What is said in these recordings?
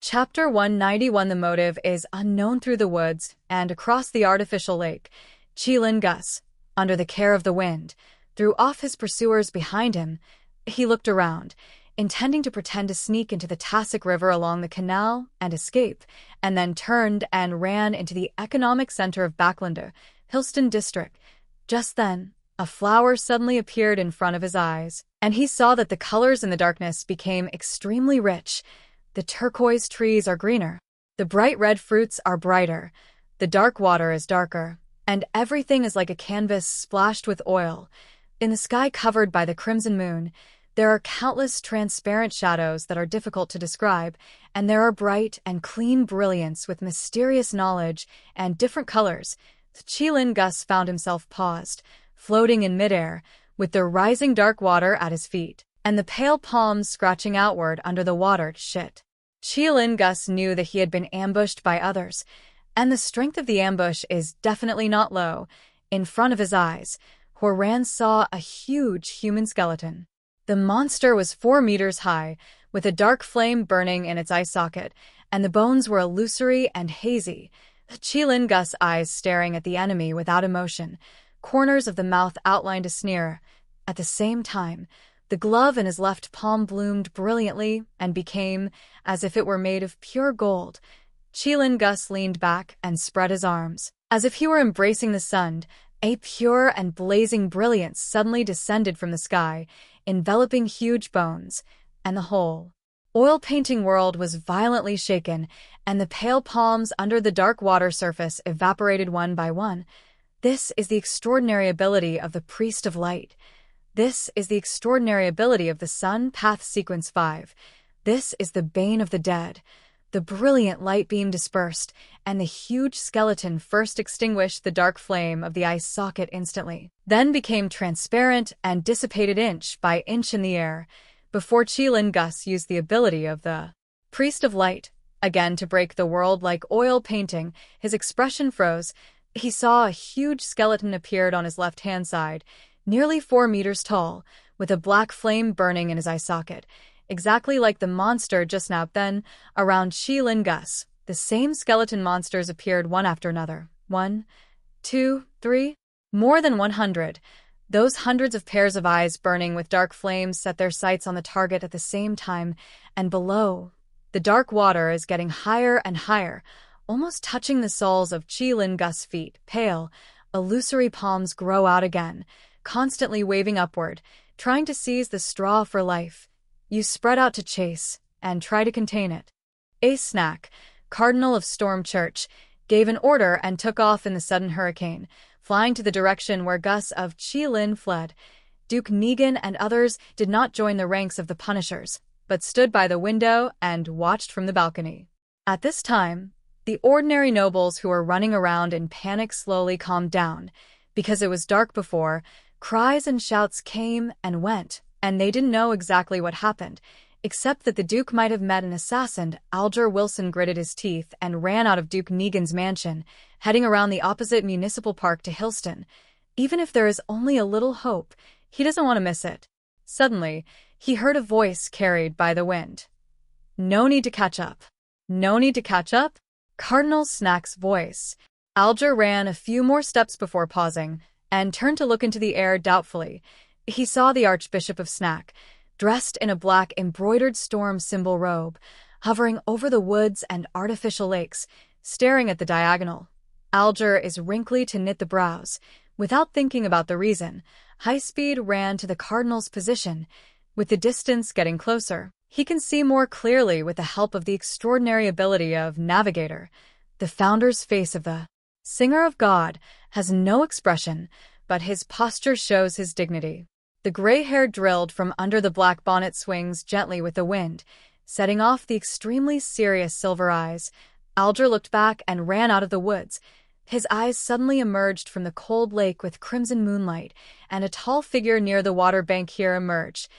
Chapter 191. The motive is unknown. Through the woods and across the artificial lake, Qilin Gus, under the care of the wind, threw off his pursuers behind him. He looked around, intending to pretend to sneak into the Tasik River along the canal and escape, and then turned and ran into the economic center of Backlander, Hilston district. Just then, a flower suddenly appeared in front of his eyes, and he saw that the colors in the darkness became extremely rich. The turquoise trees are greener, the bright red fruits are brighter, the dark water is darker, and everything is like a canvas splashed with oil. In the sky covered by the crimson moon, there are countless transparent shadows that are difficult to describe, and there are bright and clean brilliance with mysterious knowledge and different colors. Qilin Gus found himself paused, floating in midair, with the rising dark water at his feet, and the pale palms scratching outward under the water. Qilin Gus knew that he had been ambushed by others, and the strength of the ambush is definitely not low. In front of his eyes, Horan saw a huge human skeleton. The monster was 4 meters high, with a dark flame burning in its eye socket, and the bones were illusory and hazy. Qilin Gus' eyes staring at the enemy without emotion, corners of the mouth outlined a sneer. At the same time, the glove in his left palm bloomed brilliantly and became as if it were made of pure gold. Qilin Gus leaned back and spread his arms, as if he were embracing the sun. A pure and blazing brilliance suddenly descended from the sky, enveloping huge bones, and the whole oil painting world was violently shaken, and the pale palms under the dark water surface evaporated one by one. This is the extraordinary ability of the Priest of Light. This is the extraordinary ability of the Sun Path Sequence 5. This is the bane of the dead. The brilliant light beam dispersed, and the huge skeleton first extinguished the dark flame of the eye socket instantly, then became transparent and dissipated inch by inch in the air, before Qilin Gus used the ability of the Priest of Light again to break the world like oil painting. His expression froze. He saw a huge skeleton appeared on his left-hand side, nearly 4 meters tall, with a black flame burning in his eye socket, exactly like the monster just now. Then, around Qilin Gus, the same skeleton monsters appeared one after another. 1, 2, 3, more than 100. Those hundreds of pairs of eyes burning with dark flames set their sights on the target at the same time, and below, the dark water is getting higher and higher, almost touching the soles of Qilin Gus' feet. Pale, illusory palms grow out again, constantly waving upward, trying to seize the straw for life. You spread out to chase, and try to contain it. Ace Snack, Cardinal of Storm Church, gave an order and took off in the sudden hurricane, flying to the direction where Gus of Qilin fled. Duke Negan and others did not join the ranks of the Punishers, but stood by the window and watched from the balcony. At this time, the ordinary nobles who were running around in panic slowly calmed down. Because it was dark before, cries and shouts came and went, and they didn't know exactly what happened, except that the Duke might have met an assassin. Alger Wilson gritted his teeth and ran out of Duke Negan's mansion, heading around the opposite municipal park to Hilston. Even if there is only a little hope, he doesn't want to miss it. Suddenly, he heard a voice carried by the wind. No need to catch up. No need to catch up? Cardinal Snack's voice. Alger ran a few more steps before pausing, and turned to look into the air doubtfully. He saw the Archbishop of Snack, dressed in a black embroidered storm symbol robe, hovering over the woods and artificial lakes, staring at the diagonal. Alger is wrinkly to knit the brows. Without thinking about the reason, High Speed ran to the Cardinal's position. With the distance getting closer, he can see more clearly with the help of the extraordinary ability of Navigator. The founder's face of the Singer of God has no expression, but his posture shows his dignity. The gray hair drilled from under the black bonnet swings gently with the wind, setting off the extremely serious silver eyes. Alger looked back and ran out of the woods. His eyes suddenly emerged from the cold lake with crimson moonlight, and a tall figure near the water bank here emerged.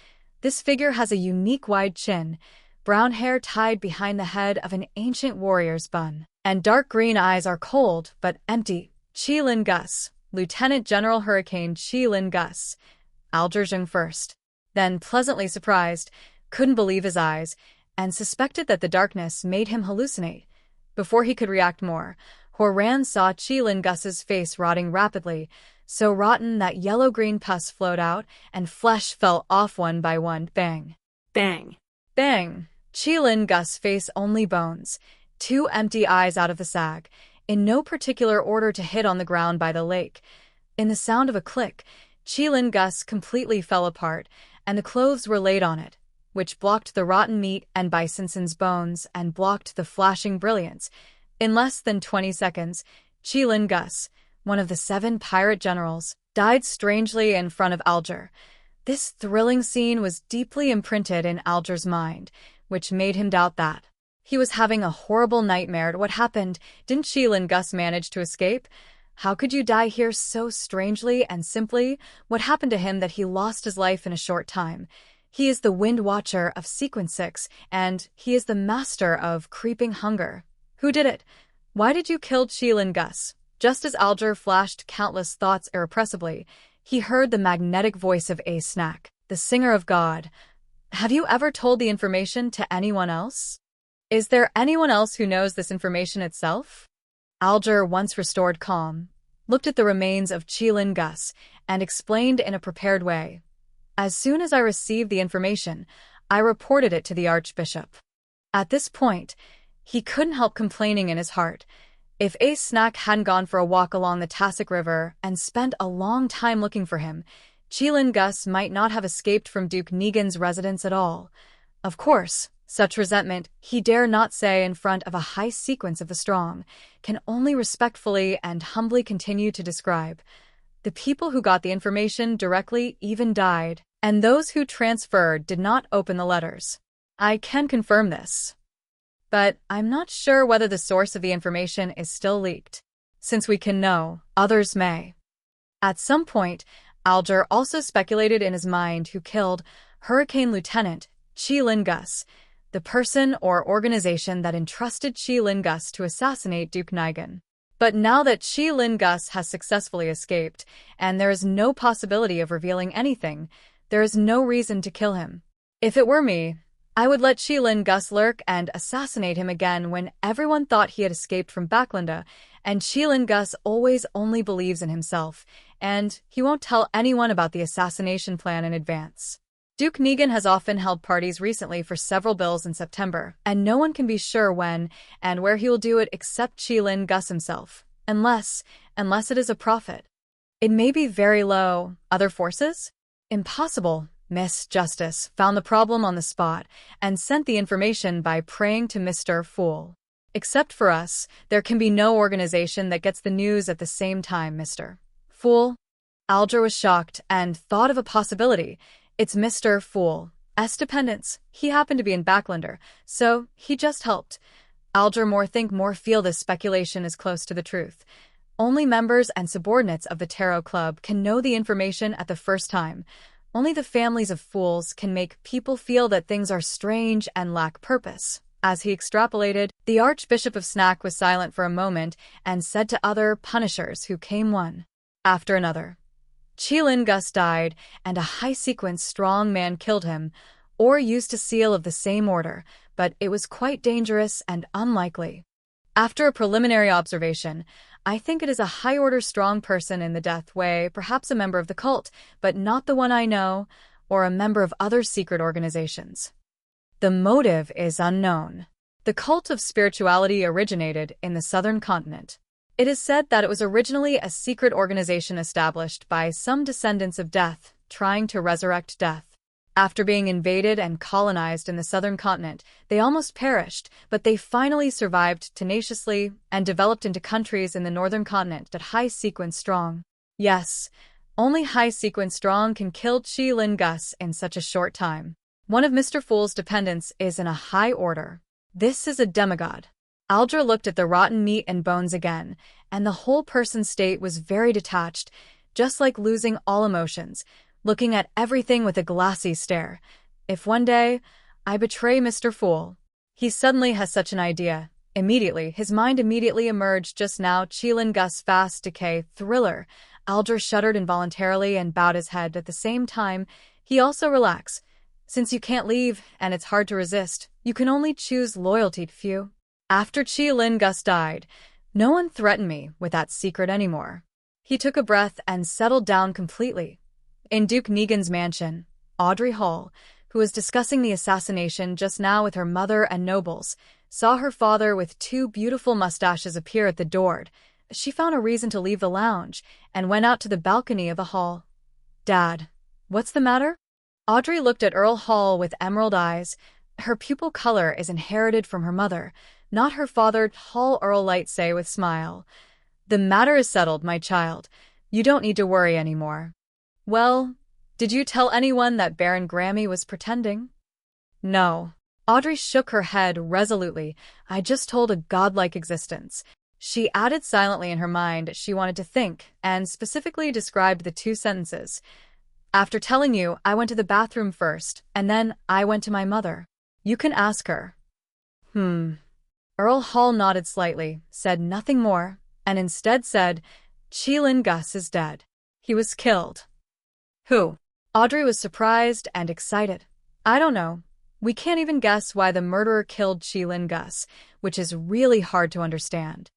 This figure has a unique wide chin, brown hair tied behind the head of an ancient warrior's bun, and dark green eyes are cold but empty. Qilin Gus, Lieutenant General Hurricane Qilin Gus. Alger Jung first, then pleasantly surprised, couldn't believe his eyes, and suspected that the darkness made him hallucinate. Before he could react more, Horan saw Qilin Gus's face rotting rapidly, so rotten that yellow-green pus flowed out and flesh fell off one by one. Bang! Bang! Bang! Qilin Gus face only bones, 2 empty eyes out of the sack, in no particular order to hit on the ground by the lake. In the sound of a click, Qilin Gus completely fell apart, and the clothes were laid on it, which blocked the rotten meat and Bisonson's bones and blocked the flashing brilliance. In less than 20 seconds, Qilin Gus, one of the 7 pirate generals, died strangely in front of Alger. This thrilling scene was deeply imprinted in Alger's mind, which made him doubt that. He was having a horrible nightmare. What happened? Didn't Qilin Gus manage to escape? How could you die here so strangely and simply? What happened to him that he lost his life in a short time? He is the Wind Watcher of Sequence 6, and he is the master of creeping hunger. Who did it? Why did you kill Qilin Gus? Just as Alger flashed countless thoughts irrepressibly, he heard the magnetic voice of Ace Snack, the singer of God. Have you ever told the information to anyone else? Is there anyone else who knows this information itself? Alger, once restored calm, looked at the remains of Qilin Gus and explained in a prepared way. As soon as I received the information, I reported it to the Archbishop. At this point, he couldn't help complaining in his heart. If Ace Snack hadn't gone for a walk along the Tassac River and spent a long time looking for him, Qilin Gus might not have escaped from Duke Negan's residence at all. Of course, such resentment, he dare not say in front of a high sequence of the strong, can only respectfully and humbly continue to describe. The people who got the information directly even died, and those who transferred did not open the letters. I can confirm this. But I'm not sure whether the source of the information is still leaked. Since we can know, others may. At some point, Alger also speculated in his mind who killed Hurricane Lieutenant Qilin Gus, the person or organization that entrusted Qilin Gus to assassinate Duke Negan. But now that Qilin Gus has successfully escaped, and there is no possibility of revealing anything, there is no reason to kill him. If it were me, I would let Qilin Gus lurk and assassinate him again when everyone thought he had escaped from Backlunda, and Qilin Gus always only believes in himself, and he won't tell anyone about the assassination plan in advance. Duke Negan has often held parties recently for several bills in September, and no one can be sure when and where he will do it except Qilin Gus himself, unless it is a prophet. It may be very low. Other forces? Impossible. Miss Justice found the problem on the spot and sent the information by praying to Mr. Fool. Except for us, there can be no organization that gets the news at the same time, Mr. Fool. Alger was shocked and thought of a possibility. It's Mr. Fool's dependents. He happened to be in Backlunda, so he just helped. Alger more think more feel this speculation is close to the truth. Only members and subordinates of the Tarot Club can know the information at the first time. Only the families of fools can make people feel that things are strange and lack purpose. As he extrapolated, the Archbishop of Snack was silent for a moment and said to other punishers who came one after another. Qilin Gus died, and a high-sequence strong man killed him, or used a seal of the same order, but it was quite dangerous and unlikely. After a preliminary observation, I think it is a high-order strong person in the death way, perhaps a member of the cult, but not the one I know, or a member of other secret organizations. The motive is unknown. The cult of spirituality originated in the southern continent. It is said that it was originally a secret organization established by some descendants of Death, trying to resurrect Death. After being invaded and colonized in the southern continent, they almost perished, but they finally survived tenaciously and developed into countries in the northern continent that high-sequence strong. Yes, only high-sequence strong can kill Qilin Gus in such a short time. One of Mr. Fool's dependents is in a high order. This is a demigod. Alger looked at the rotten meat and bones again, and the whole person's state was very detached, just like losing all emotions, looking at everything with a glassy stare. If one day I betray Mr. Fool, he suddenly has such an idea. Immediately, his mind immediately emerged just now. Qilin Gus fast decay thriller. Alger shuddered involuntarily and bowed his head. At the same time, he also relaxed. Since you can't leave, and it's hard to resist, You can only choose loyalty to few. After Chi Lin Gus died, no one threatened me with that secret anymore. He took a breath and settled down completely. In Duke Negan's mansion, Audrey Hall, who was discussing the assassination just now with her mother and nobles, saw her father with two beautiful mustaches appear at the door. She found a reason to leave the lounge and went out to the balcony of the hall. "Dad, what's the matter?" Audrey looked at Earl Hall with emerald eyes. Her pupil color is inherited from her mother, not her father. Hall Earl Light say with smile. "The matter is settled, my child. You don't need to worry anymore." "Well, did you tell anyone that Baron Grammy was pretending?" "No." Audrey shook her head resolutely. "I just told a godlike existence." She added silently in her mind she wanted to think, and specifically described the two sentences. "After telling you, I went to the bathroom first, and then I went to my mother. You can ask her." Earl Hall nodded slightly, said nothing more, and instead said, "Chi Lin Gus is dead. He was killed." "Who?" Audrey was surprised and excited. "I don't know. We can't even guess why the murderer killed Chi Lin Gus, which is really hard to understand."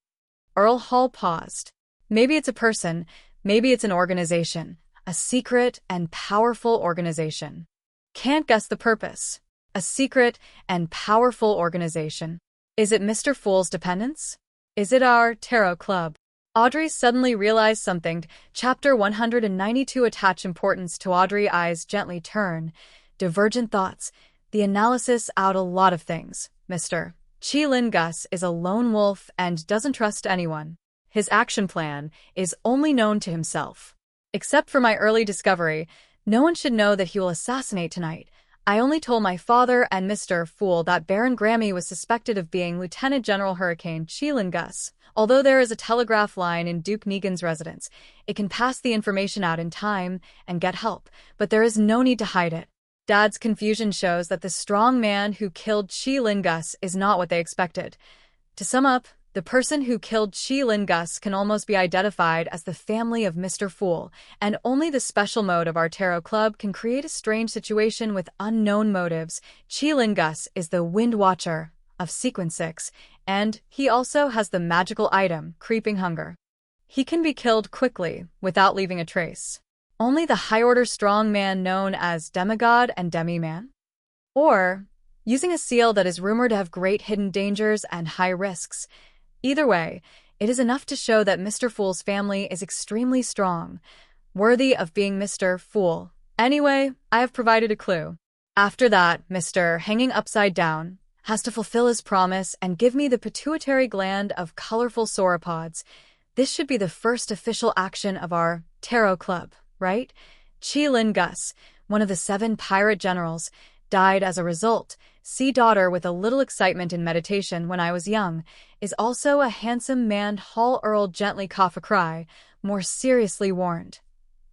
Earl Hall paused. "Maybe it's a person, maybe it's an organization, a secret and powerful organization. Can't guess the purpose. A secret and powerful organization. Is it Mr. Fool's dependents? Is it our tarot club?" Audrey suddenly realized something. Chapter 192 attach importance to Audrey. Eyes gently turn. Divergent thoughts. The analysis out a lot of things. Mr. Chi Lin Gus is a lone wolf and doesn't trust anyone. His action plan is only known to himself. Except for my early discovery, no one should know that he will assassinate tonight. I only told my father and Mr. Fool that Baron Grammy was suspected of being Lieutenant General Hurricane Chi Lin Gus. Although there is a telegraph line in Duke Negan's residence, it can pass the information out in time and get help, but there is no need to hide it. Dad's confusion shows that the strong man who killed Chi Lin Gus is not what they expected. To sum up, the person who killed Chi Lin Gus can almost be identified as the family of Mr. Fool, and only the special mode of our tarot club can create a strange situation with unknown motives. Chi Lin Gus is the Wind Watcher of Sequence 6, and he also has the magical item, Creeping Hunger. He can be killed quickly, without leaving a trace. Only the high-order strong man known as Demigod and Demi-Man? Or using a seal that is rumored to have great hidden dangers and high risks. Either way, it is enough to show that Mr. Fool's family is extremely strong, worthy of being Mr. Fool. Anyway, I have provided a clue. After that, Mr. Hanging Upside Down has to fulfill his promise and give me the pituitary gland of colorful sauropods. This should be the first official action of our tarot club, right? Chi Lin Gus, one of the 7 pirate generals, died as a result. See daughter with a little excitement in meditation when I was young, is also a handsome man. Hall Earl gently cough a cry, more seriously warned.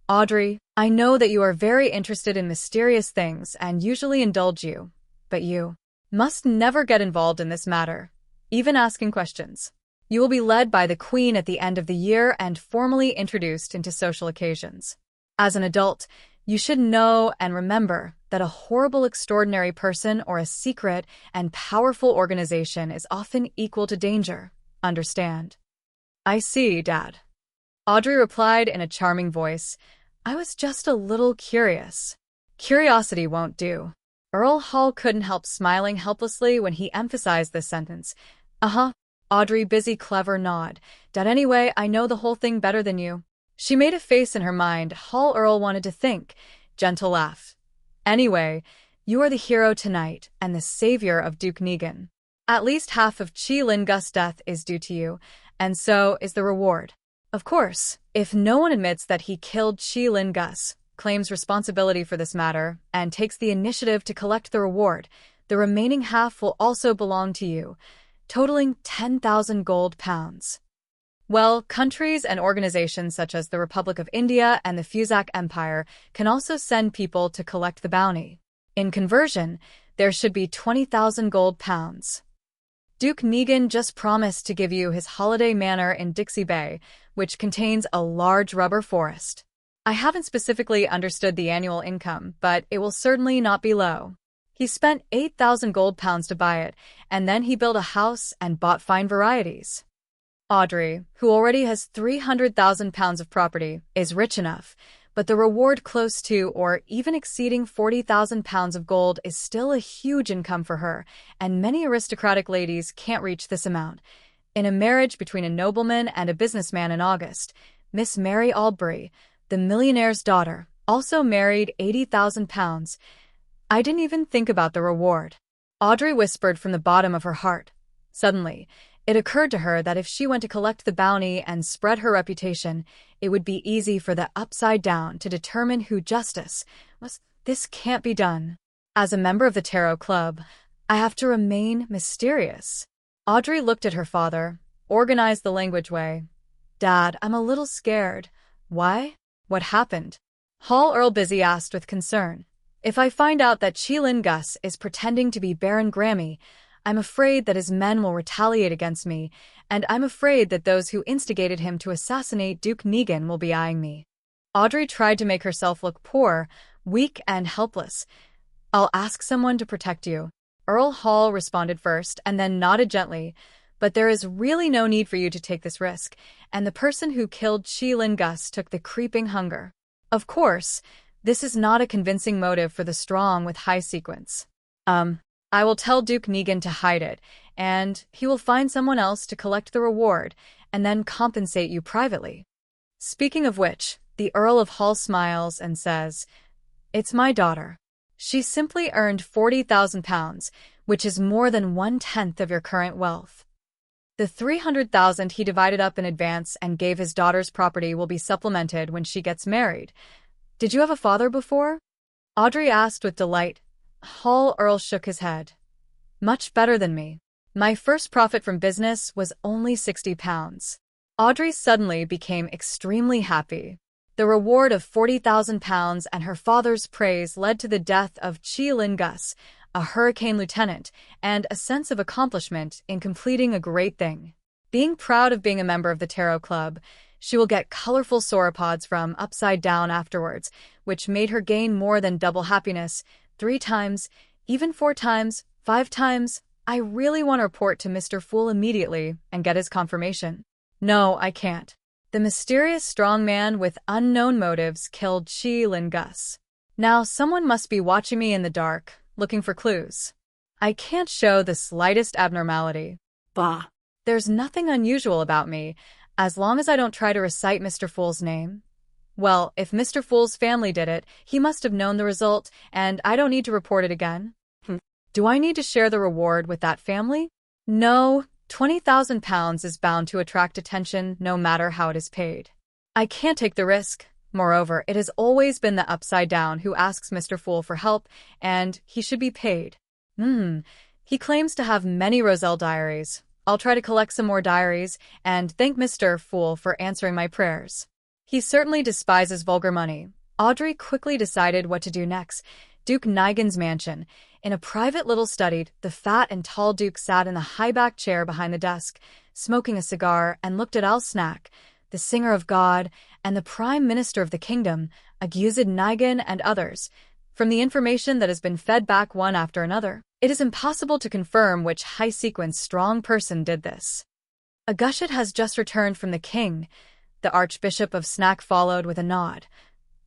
Audrey, I know that you are very interested in mysterious things and usually indulge you, but you must never get involved in this matter, even asking questions. You will be led by the Queen at the end of the year and formally introduced into social occasions. As an adult, you should know and remember that a horrible, extraordinary person or a secret and powerful organization is often equal to danger. Understand? I see, Dad. Audrey replied in a charming voice. I was just a little curious. Curiosity won't do. Earl Hall couldn't help smiling helplessly when he emphasized this sentence. Uh-huh. Audrey busy clever nod. Dad, anyway, I know the whole thing better than you. She made a face in her mind. Hall Earl wanted to think. Gentle laugh. Anyway, you are the hero tonight and the savior of Duke Negan. At least half of Chi Lin Gus' death is due to you, and so is the reward. Of course, if no one admits that he killed Chi Lin Gus, claims responsibility for this matter, and takes the initiative to collect the reward, the remaining half will also belong to you, totaling 10,000 gold pounds. Well, countries and organizations such as the Republic of India and the Fuzak Empire can also send people to collect the bounty. In conversion, there should be 20,000 gold pounds. Duke Negan just promised to give you his holiday manor in Dixie Bay, which contains a large rubber forest. I haven't specifically understood the annual income, but it will certainly not be low. He spent 8,000 gold pounds to buy it, and then he built a house and bought fine varieties. Audrey, who already has 300,000 pounds of property, is rich enough, but the reward close to or even exceeding 40,000 pounds of gold is still a huge income for her, and many aristocratic ladies can't reach this amount. In a marriage between a nobleman and a businessman in August, Miss Mary Aldbury, the millionaire's daughter, also married 80,000 pounds. I didn't even think about the reward. Audrey whispered from the bottom of her heart. Suddenly, it occurred to her that if she went to collect the bounty and spread her reputation, it would be easy for the Upside Down to determine who justice was. This can't be done. As a member of the Tarot Club, I have to remain mysterious. Audrey looked at her father, organized the language way. Dad, I'm a little scared. Why? What happened? Hall Earl Busy asked with concern. If I find out that Cheelin Gus is pretending to be Baron Grammy, I'm afraid that his men will retaliate against me, and I'm afraid that those who instigated him to assassinate Duke Negan will be eyeing me. Audrey tried to make herself look poor, weak, and helpless. I'll ask someone to protect you. Earl Hall responded first and then nodded gently, but there is really no need for you to take this risk, and the person who killed Cheelin Gus took the creeping hunger. Of course, this is not a convincing motive for the strong with high sequence. I will tell Duke Negan to hide it, and he will find someone else to collect the reward, and then compensate you privately. Speaking of which, the Earl of Hall smiles and says, It's my daughter. She simply earned 40,000 pounds, which is more than 1/10 of your current wealth. The 300,000 he divided up in advance and gave his daughter's property will be supplemented when she gets married. Did you have a father before? Audrey asked with delight. Hall Earl shook his head. Much better than me. My first profit from business was only 60 pounds. Audrey suddenly became extremely happy. The reward of 40,000 pounds and her father's praise led to the death of Cheelin Gus, a hurricane lieutenant, and a sense of accomplishment in completing a great thing. Being proud of being a member of the Tarot Club, she will get colorful sauropods from Upside Down afterwards, which made her gain more than double happiness, 3 times, even 4 times, 5 times. I really want to report to Mr. Fool immediately and get his confirmation. No, I can't. The mysterious strong man with unknown motives killed Cheelin Gus. Now someone must be watching me in the dark, looking for clues. I can't show the slightest abnormality. Bah. There's nothing unusual about me, as long as I don't try to recite Mr. Fool's name. Well, if Mr. Fool's family did it, he must have known the result, and I don't need to report it again. Do I need to share the reward with that family? No, 20,000 pounds is bound to attract attention no matter how it is paid. I can't take the risk. Moreover, it has always been the Upside Down who asks Mr. Fool for help, and he should be paid. He claims to have many Roselle diaries. I'll try to collect some more diaries, and thank Mr. Fool for answering my prayers. He certainly despises vulgar money. Audrey quickly decided what to do next. Duke Negan's mansion. In a private little study, the fat and tall Duke sat in the high-backed chair behind the desk, smoking a cigar, and looked at Al Snack, the singer of God, and the Prime Minister of the kingdom, Agusid Negan, and others. From the information that has been fed back one after another, it is impossible to confirm which high-sequence strong person did this. Agushit has just returned from the king. The Archbishop of Snack followed with a nod.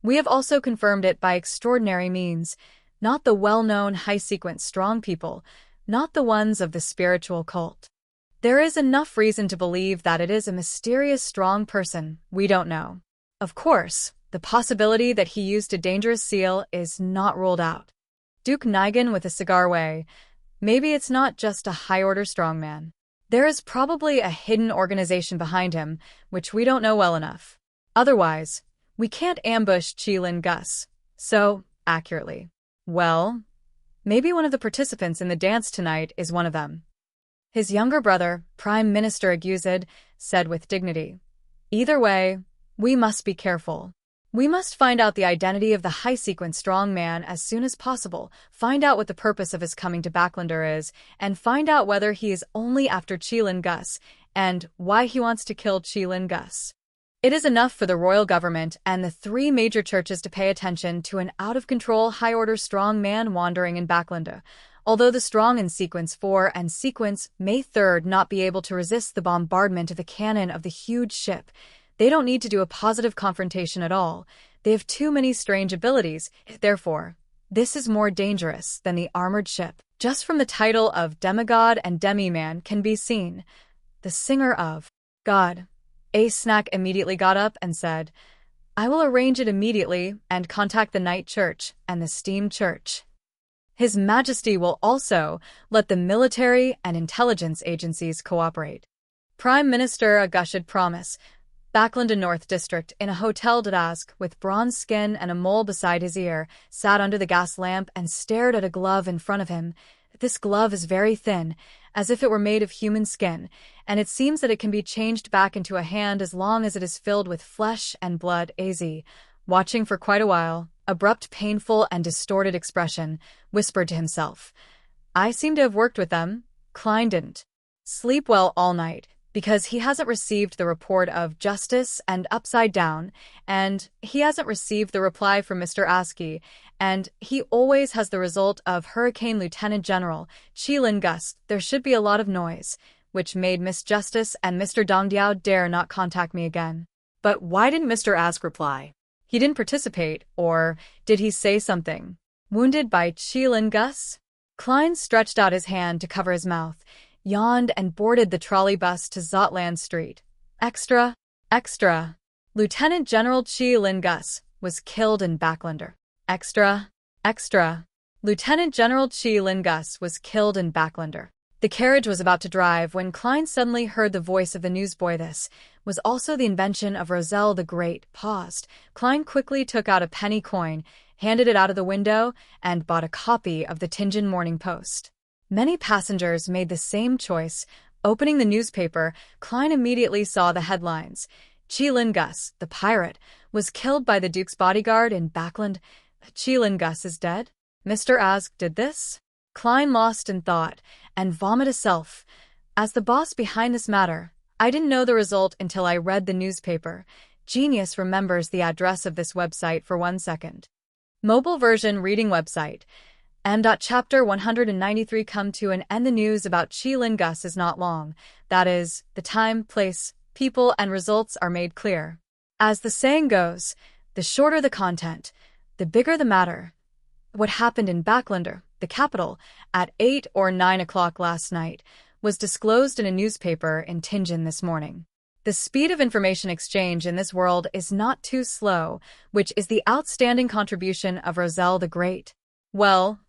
We have also confirmed it by extraordinary means, not the well-known high-sequence strong people, not the ones of the spiritual cult. There is enough reason to believe that it is a mysterious strong person we don't know. Of course, the possibility that he used a dangerous seal is not ruled out. Duke Negan with a cigar way. Maybe it's not just a high-order strongman. There is probably a hidden organization behind him, which we don't know well enough. Otherwise, we can't ambush Cheelin Gus so accurately. Well, maybe one of the participants in the dance tonight is one of them. His younger brother, Prime Minister Agusid, said with dignity. Either way, we must be careful. We must find out the identity of the high-sequence strong man as soon as possible, find out what the purpose of his coming to Backlander is, and find out whether he is only after Cheelin Gus, and why he wants to kill Cheelin Gus. It is enough for the royal government and the three major churches to pay attention to an out-of-control high-order strong man wandering in Backlund. Although the strong in Sequence 4 and Sequence May 3rd not be able to resist the bombardment of the cannon of the huge ship, they don't need to do a positive confrontation at all. They have too many strange abilities, therefore, this is more dangerous than the armored ship. Just from the title of Demigod and Demi-Man can be seen. The singer of God. Ace Snack immediately got up and said, "I will arrange it immediately and contact the Night Church and the Steam Church. His Majesty will also let the military and intelligence agencies cooperate." Prime Minister Agushid promise. Backlund North District, in a Hotel d'Ask, with bronze skin and a mole beside his ear, sat under the gas lamp and stared at a glove in front of him. This glove is very thin, as if it were made of human skin, and it seems that it can be changed back into a hand as long as it is filled with flesh and blood. Az, watching for quite a while, abrupt, painful, and distorted expression, whispered to himself, "I seem to have worked with them." Klein didn't sleep well all night, because he hasn't received the report of Justice and Upside Down, and he hasn't received the reply from Mr. Askey, and he always has the result of Hurricane Lieutenant General Qilin Gus. There should be a lot of noise, which made Miss Justice and Mr. Dongdiao dare not contact me again. But why didn't Mr. Ask reply? He didn't participate, or did he say something? Wounded by Qilin Gus? Klein stretched out his hand to cover his mouth, yawned and boarded the trolley bus to Zotland Street. Extra. Lieutenant General Qilin Gus was killed in Backlund. Extra. Lieutenant General Qilin Gus was killed in Backlund. The carriage was about to drive when Klein suddenly heard the voice of the newsboy. This was also the invention of Roselle the Great. Paused. Klein quickly took out a penny coin, handed it out of the window, and bought a copy of the Tianjin Morning Post. Many passengers made the same choice. Opening the newspaper, Klein immediately saw the headlines. Qilin Gus, the pirate, was killed by the Duke's bodyguard in Backlund. Qilin Gus is dead? Mr. Ask did this? Klein lost in thought and vomited self. As the boss behind this matter, I didn't know the result until I read the newspaper. Genius remembers the address of this website for 1 second. Mobile version reading website. Chapter 193 come to an end. The news about Qilin Gus is not long. That is, the time, place, people, and results are made clear. As the saying goes, the shorter the content, the bigger the matter. What happened in Backlund, the capital, at 8 or 9 o'clock last night, was disclosed in a newspaper in Tianjin this morning. The speed of information exchange in this world is not too slow, which is the outstanding contribution of Roselle the Great. Well,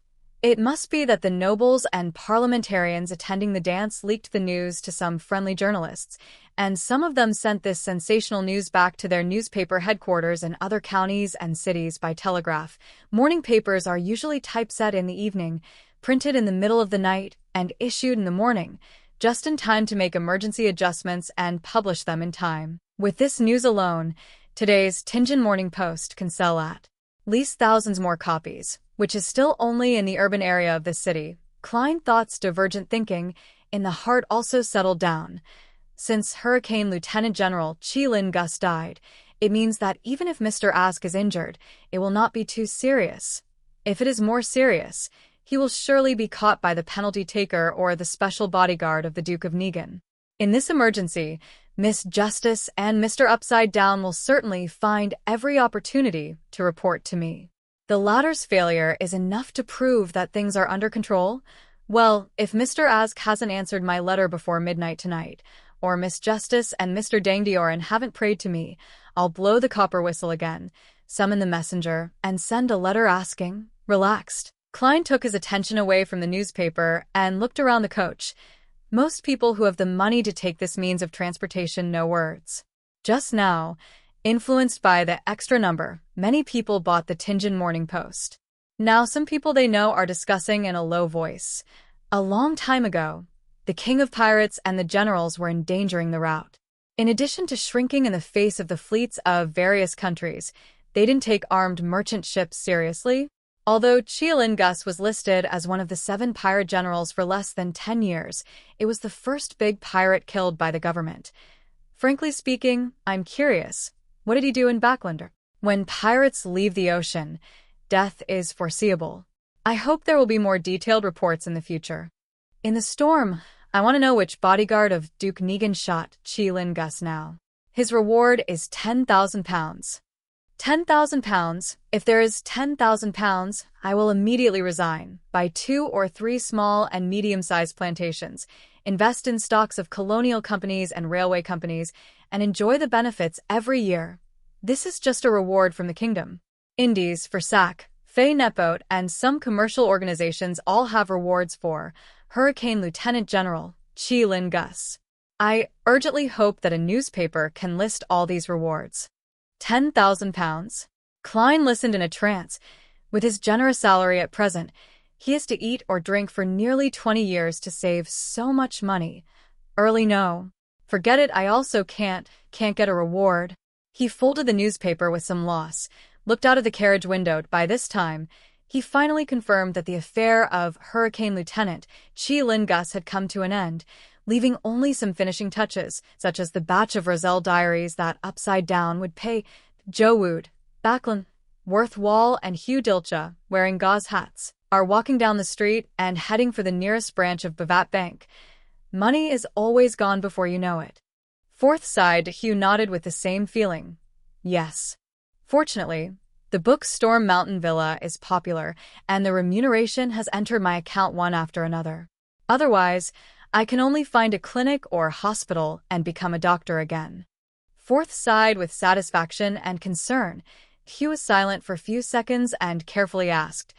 it must be that the nobles and parliamentarians attending the dance leaked the news to some friendly journalists, and some of them sent this sensational news back to their newspaper headquarters in other counties and cities by telegraph. Morning papers are usually typeset in the evening, printed in the middle of the night, and issued in the morning, just in time to make emergency adjustments and publish them in time. With this news alone, today's Tianjin Morning Post can sell at least thousands more copies, which is still only in the urban area of the city. Klein thought's divergent thinking in the heart also settled down. Since Hurricane Lieutenant General Qilin Gus died, it means that even if Mr. Ask is injured, it will not be too serious. If it is more serious, he will surely be caught by the penalty taker or the special bodyguard of the Duke of Negan. In this emergency, Miss Justice and Mr. Upside Down will certainly find every opportunity to report to me. The latter's failure is enough to prove that things are under control. Well, if Mr. Ask hasn't answered my letter before midnight tonight, or Miss Justice and Mr. Dangdioran haven't prayed to me, I'll blow the copper whistle again, summon the messenger, and send a letter asking. Relaxed. Klein took his attention away from the newspaper and looked around the coach. Most people who have the money to take this means of transportation know words. Just now, influenced by the extra number, many people bought the Tianjin Morning Post. Now some people they know are discussing in a low voice. A long time ago, the king of pirates and the generals were endangering the route. In addition to shrinking in the face of the fleets of various countries, they didn't take armed merchant ships seriously. Although Qilin Gus was listed as one of the 7 pirate generals for less than 10 years, it was the first big pirate killed by the government. Frankly speaking, I'm curious. What did he do in Backlander? When pirates leave the ocean, death is foreseeable. I hope there will be more detailed reports in the future. In the storm, I want to know which bodyguard of Duke Negan shot Chi-Lin Gus now. His reward is £10,000. £10,000. If there is £10,000, I will immediately resign, buy 2 or 3 small and medium-sized plantations, invest in stocks of colonial companies and railway companies, and enjoy the benefits every year. This is just a reward from the kingdom. Indies for SAC, Faye Netboat, and some commercial organizations all have rewards for Hurricane Lieutenant General Chi-Lin Gus. I urgently hope that a newspaper can list all these rewards. £10,000? Klein listened in a trance. With his generous salary at present, he has to eat or drink for nearly 20 years to save so much money. Early no. Forget it, I also can't get a reward. He folded the newspaper with some loss, looked out of the carriage window. By this time, he finally confirmed that the affair of Hurricane Lieutenant Chi-Lin Gus had come to an end, leaving only some finishing touches, such as the batch of Roselle diaries that Upside Down would pay. Joe Wood, Backlund, Worth Wall, and Hugh Dilcha, wearing gauze hats, are walking down the street and heading for the nearest branch of Bavat Bank. Money is always gone before you know it. Fourth sighed. Hugh nodded with the same feeling. Yes. Fortunately, the book Storm Mountain Villa is popular, and the remuneration has entered my account one after another. Otherwise, I can only find a clinic or hospital and become a doctor again. Fourth sighed with satisfaction and concern. Hugh was silent for a few seconds and carefully asked,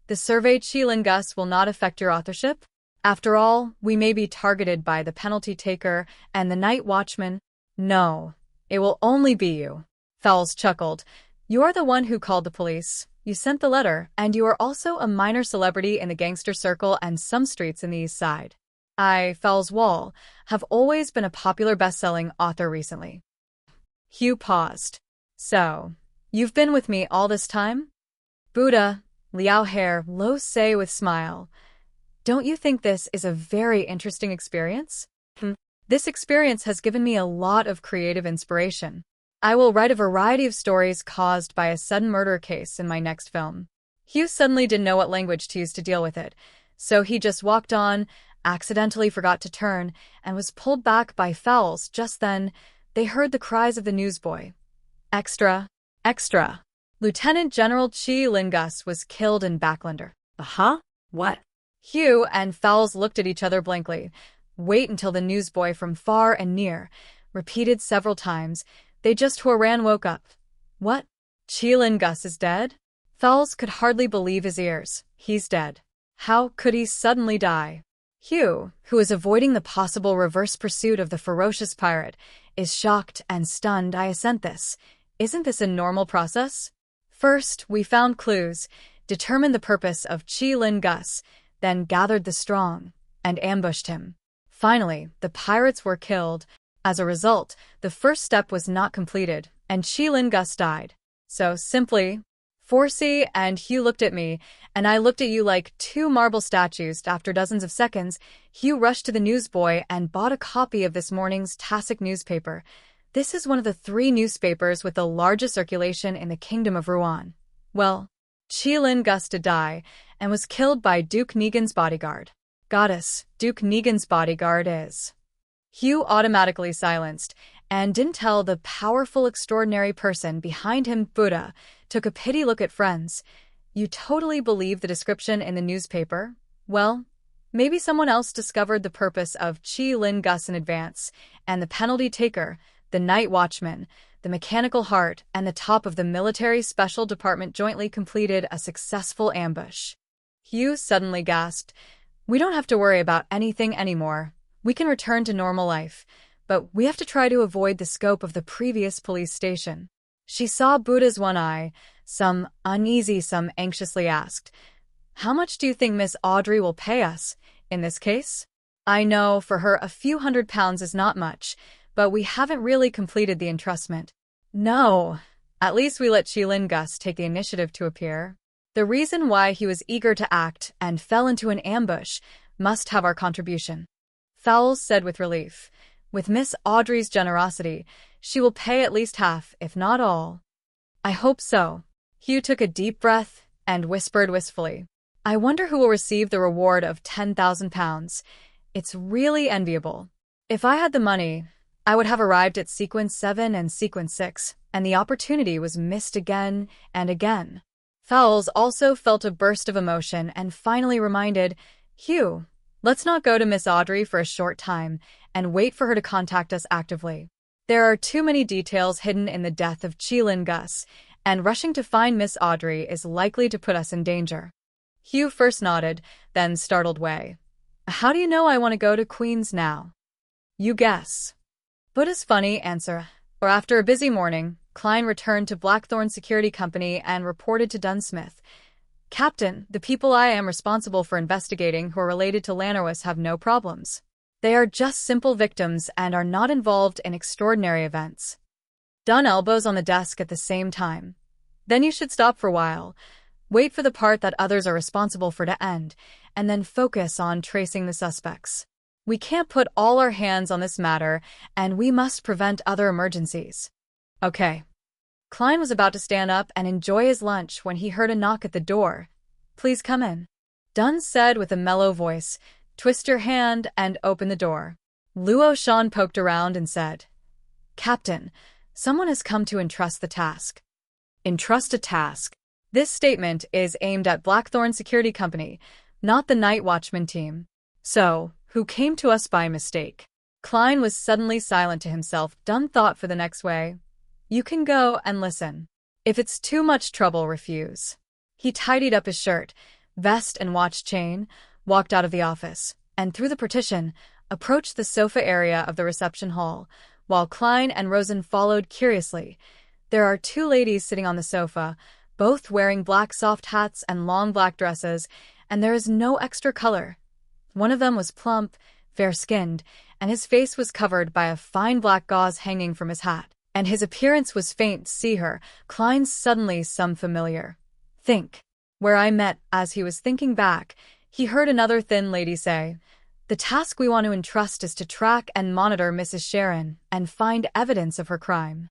"The survey Chi-Lin Gus will not affect your authorship? After all, we may be targeted by the penalty taker and the night watchman." "No, it will only be you." Fowles chuckled. "You are the one who called the police. You sent the letter, and you are also a minor celebrity in the gangster circle and some streets in the East Side. I, Fowles Wall, have always been a popular best-selling author recently." Hugh paused. "So, you've been with me all this time?" "Buddha," Liao Hare Lo say with smile. "Don't you think this is a very interesting experience?" "This experience has given me a lot of creative inspiration. I will write a variety of stories caused by a sudden murder case in my next film." Hugh suddenly didn't know what language to use to deal with it, so he just walked on, accidentally forgot to turn, and was pulled back by Fowles. Just then, they heard the cries of the newsboy. "Extra! Extra! Lieutenant General Chi-Lin Gus was killed in Backlander." Huh? What? Hugh and Fowles looked at each other blankly. "Wait until the newsboy from far and near," repeated several times. They just ran woke up. "What? Chi-Lin Gus is dead?" Fowles could hardly believe his ears. "He's dead. How could he suddenly die?" Hugh, who is avoiding the possible reverse pursuit of the ferocious pirate, is shocked and stunned. "I assent this. Isn't this a normal process? First, we found clues, determined the purpose of Chi-Lin Gus, then gathered the strong, and ambushed him. Finally, the pirates were killed. As a result, the first step was not completed, and Chi-Lin Gus died. So simply, Forsey and Hugh looked at me, and I looked at you like two marble statues. After dozens of seconds, Hugh rushed to the newsboy and bought a copy of this morning's Tassoc newspaper. This is one of the 3 newspapers with the largest circulation in the Kingdom of Ruan. Well, Chi-Lin Gus did die, and was killed by Duke Negan's bodyguard. Goddess, Duke Negan's bodyguard is. Hugh automatically silenced, and didn't tell the powerful, extraordinary person behind him. Buddha took a pity look at friends. "You totally believe the description in the newspaper? Well, maybe someone else discovered the purpose of Chi-Lin Gus in advance, and the penalty taker, the night watchman, the mechanical heart, and the top of the military special department jointly completed a successful ambush." Hugh suddenly gasped. "We don't have to worry about anything anymore. We can return to normal life, but we have to try to avoid the scope of the previous police station." She saw Buddha's one eye, some uneasy, some anxiously asked, "How much do you think Miss Audrey will pay us, in this case?" "I know, for her a few £100 is not much, but we haven't really completed the entrustment." "No, at least we let Chi-Lin Gus take the initiative to appear. The reason why he was eager to act and fell into an ambush must have our contribution." Fowles said with relief, With Miss Audrey's generosity, she will pay at least half, if not all. I hope so. Hugh took a deep breath and whispered wistfully. I wonder who will receive the reward of £10,000. It's really enviable. If I had the money, I would have arrived at Sequence 7 and Sequence 6, and the opportunity was missed again and again. Fowles also felt a burst of emotion and finally reminded, Hugh, let's not go to Miss Audrey for a short time and wait for her to contact us actively. There are too many details hidden in the death of Cheelin Gus, and rushing to find Miss Audrey is likely to put us in danger. Hugh first nodded, then startled way. How do you know I want to go to Queen's now? You guess. But his funny answer. Or after a busy morning, Klein returned to Blackthorn Security Company and reported to Dunsmith. Captain, the people I am responsible for investigating who are related to Lannerwes have no problems. They are just simple victims and are not involved in extraordinary events. Dunn elbows on the desk at the same time. Then you should stop for a while. Wait for the part that others are responsible for to end, and then focus on tracing the suspects. We can't put all our hands on this matter, and we must prevent other emergencies. Okay. Klein was about to stand up and enjoy his lunch when he heard a knock at the door. Please come in. Dunn said with a mellow voice, twist your hand and open the door. Luo Shan poked around and said, Captain, someone has come to entrust the task. Entrust a task. This statement is aimed at Blackthorn Security Company, not the Night Watchman team. So, who came to us by mistake? Klein was suddenly silent to himself. Dunn thought for the next way. You can go and listen. If it's too much trouble, refuse. He tidied up his shirt, vest and watch chain, walked out of the office, and through the partition, approached the sofa area of the reception hall, while Klein and Rosen followed curiously. There are two ladies sitting on the sofa, both wearing black soft hats and long black dresses, and there is no extra color. One of them was plump, fair-skinned, and his face was covered by a fine black gauze hanging from his hat, and his appearance was faint to see her. Klein suddenly some familiar. Think. Where I met. As he was thinking back, he heard another thin lady say, the task we want to entrust is to track and monitor Mrs. Sharon and find evidence of her crime.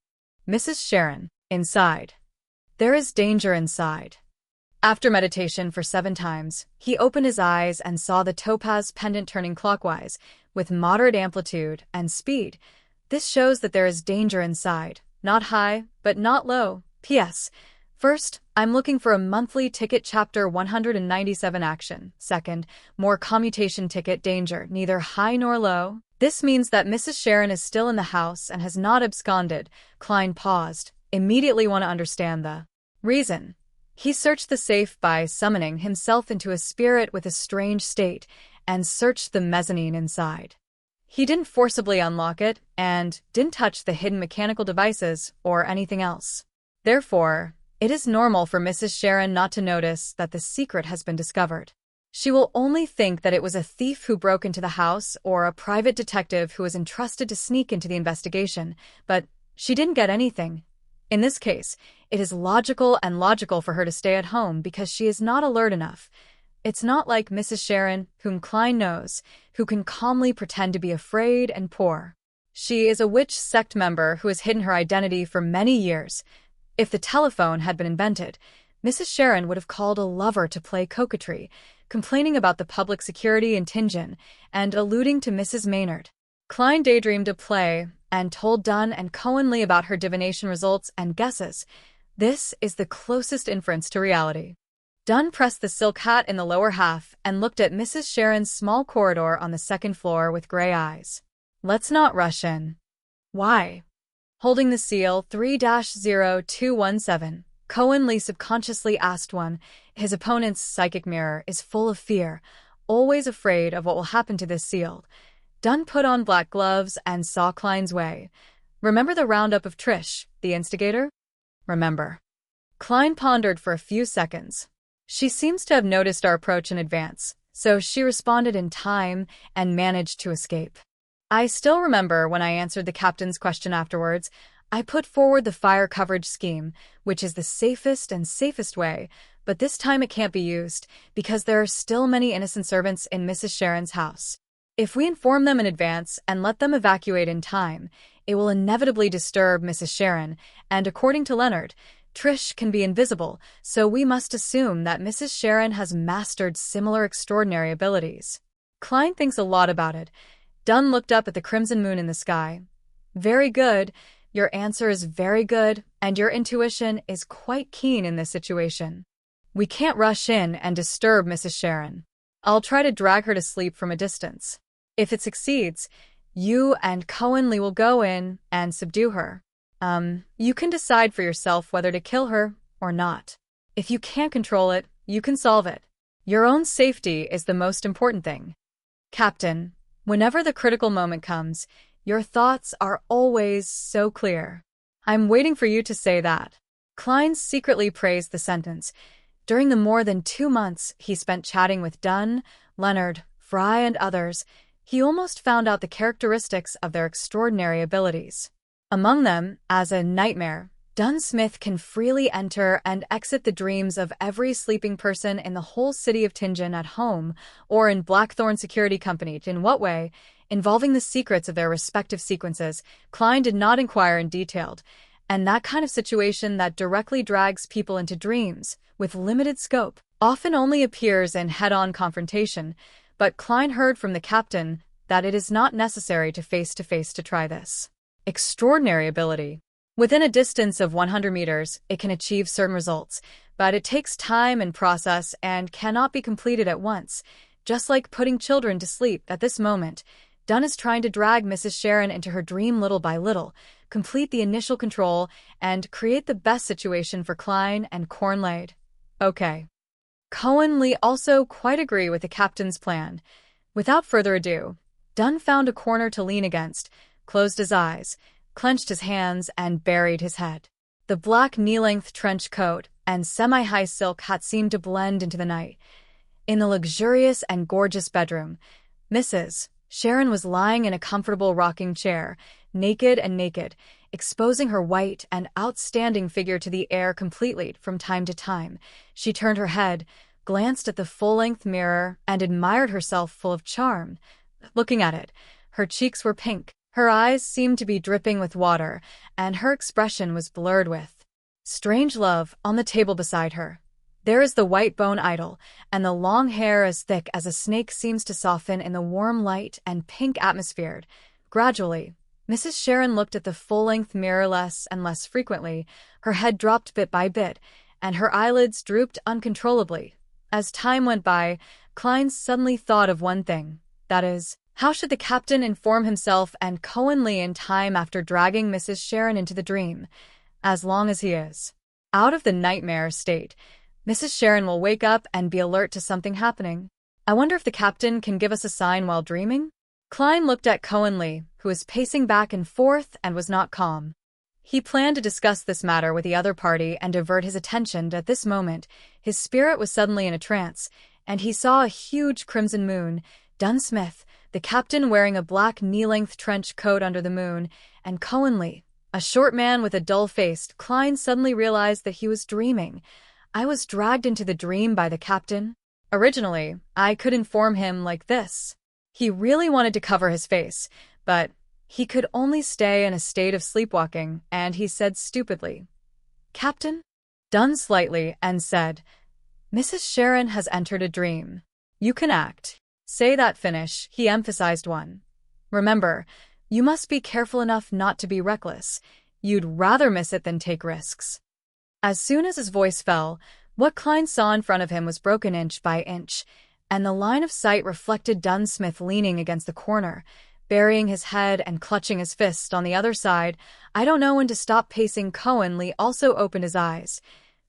Mrs. Sharon. Inside. There is danger inside. After meditation for 7 times, he opened his eyes and saw the topaz pendant turning clockwise, with moderate amplitude and speed. This shows that there is danger inside, not high, but not low. P.S. First, I'm looking for a monthly ticket chapter 197 action. Second, more commutation ticket danger, neither high nor low. This means that Mrs. Sharon is still in the house and has not absconded. Klein paused, immediately want to understand the reason. He searched the safe by summoning himself into a spirit with a strange state and searched the mezzanine inside. He didn't forcibly unlock it and didn't touch the hidden mechanical devices or anything else. Therefore, it is normal for Mrs. Sharon not to notice that the secret has been discovered. She will only think that it was a thief who broke into the house or a private detective who was entrusted to sneak into the investigation, but she didn't get anything. In this case, it is logical for her to stay at home because she is not alert enough. It's not like Mrs. Sharon, whom Klein knows, who can calmly pretend to be afraid and poor. She is a witch sect member who has hidden her identity for many years. If the telephone had been invented, Mrs. Sharon would have called a lover to play coquetry, complaining about the public security in Tingen and alluding to Mrs. Maynard. Klein daydreamed of play and told Dunn and Cohen Lee about her divination results and guesses. This is the closest inference to reality. Dunn pressed the silk hat in the lower half and looked at Mrs. Sharon's small corridor on the second floor with gray eyes. Let's not rush in. Why? Holding the seal 3-0217, Cohen Lee subconsciously asked one. His opponent's psychic mirror is full of fear, always afraid of what will happen to this seal. Dunn put on black gloves and saw Klein's way. Remember the roundup of Trish, the instigator? Remember. Klein pondered for a few seconds. She seems to have noticed our approach in advance, so she responded in time and managed to escape. I still remember when I answered the captain's question afterwards. I put forward the fire coverage scheme, which is the safest way, but this time it can't be used because there are still many innocent servants in Mrs. Sharon's house. If we inform them in advance and let them evacuate in time, it will inevitably disturb Mrs. Sharon, and according to Leonard, Trish can be invisible, so we must assume that Mrs. Sharon has mastered similar extraordinary abilities. Klein thinks a lot about it. Dunn looked up at the crimson moon in the sky. Very good. Your answer is very good, and your intuition is quite keen in this situation. We can't rush in and disturb Mrs. Sharon. I'll try to drag her to sleep from a distance. If it succeeds, you and Cohen Lee will go in and subdue her. You can decide for yourself whether to kill her or not. If you can't control it, you can solve it. Your own safety is the most important thing. Captain, whenever the critical moment comes, your thoughts are always so clear. I'm waiting for you to say that. Klein secretly praised the sentence. During the more than 2 months he spent chatting with Dunn, Leonard, Fry, and others, he almost found out the characteristics of their extraordinary abilities. Among them, as a nightmare, Dunn Smith can freely enter and exit the dreams of every sleeping person in the whole city of Tingen at home or in Blackthorn Security Company. In what way? Involving the secrets of their respective sequences, Klein did not inquire in detail, and that kind of situation that directly drags people into dreams, with limited scope, often only appears in head-on confrontation, but Klein heard from the captain that it is not necessary to face-to-face to try this. Extraordinary ability. Within a distance of 100 meters, it can achieve certain results, but it takes time and process and cannot be completed at once. Just like putting children to sleep at this moment, Dunn is trying to drag Mrs. Sharon into her dream little by little, complete the initial control, and create the best situation for Klein and Cornlade. Okay. Cohen Lee also quite agree with the captain's plan. Without further ado, Dunn found a corner to lean against, closed his eyes, clenched his hands, and buried his head. The black knee-length trench coat and semi-high silk hat seemed to blend into the night. In the luxurious and gorgeous bedroom, Mrs. Sharon was lying in a comfortable rocking chair, naked, exposing her white and outstanding figure to the air completely. From time to time, she turned her head, glanced at the full-length mirror, and admired herself full of charm. Looking at it, her cheeks were pink, her eyes seemed to be dripping with water, and her expression was blurred with strange love. On the table beside her, there is the white bone idol, and the long hair as thick as a snake seems to soften in the warm light and pink atmosphere. Gradually, Mrs. Sharon looked at the full-length mirror less and less frequently. Her head dropped bit by bit, and her eyelids drooped uncontrollably. As time went by, Klein suddenly thought of one thing. That is, how should the captain inform himself and Cohen Lee in time after dragging Mrs. Sharon into the dream? As long as he is out of the nightmare state, Mrs. Sharon will wake up and be alert to something happening. I wonder if the captain can give us a sign while dreaming? Klein looked at Cohen Lee, who was pacing back and forth and was not calm. He planned to discuss this matter with the other party and divert his attention. At this moment, his spirit was suddenly in a trance, and he saw a huge crimson moon, Dunn Smith, the captain wearing a black knee-length trench coat under the moon, and Cohen Lee, a short man with a dull face. Klein suddenly realized that he was dreaming. I was dragged into the dream by the captain. Originally, I could inform him like this. He really wanted to cover his face, but he could only stay in a state of sleepwalking, and he said stupidly, "Captain?" Dunn slightly and said, "Mrs. Sharon has entered a dream. You can act. Say that finish," he emphasized one. "Remember, you must be careful enough not to be reckless. You'd rather miss it than take risks." As soon as his voice fell, what Klein saw in front of him was broken inch by inch, and the line of sight reflected Dunn Smith leaning against the corner, burying his head and clutching his fist on the other side. I don't know when to stop pacing. Cohen Lee also opened his eyes.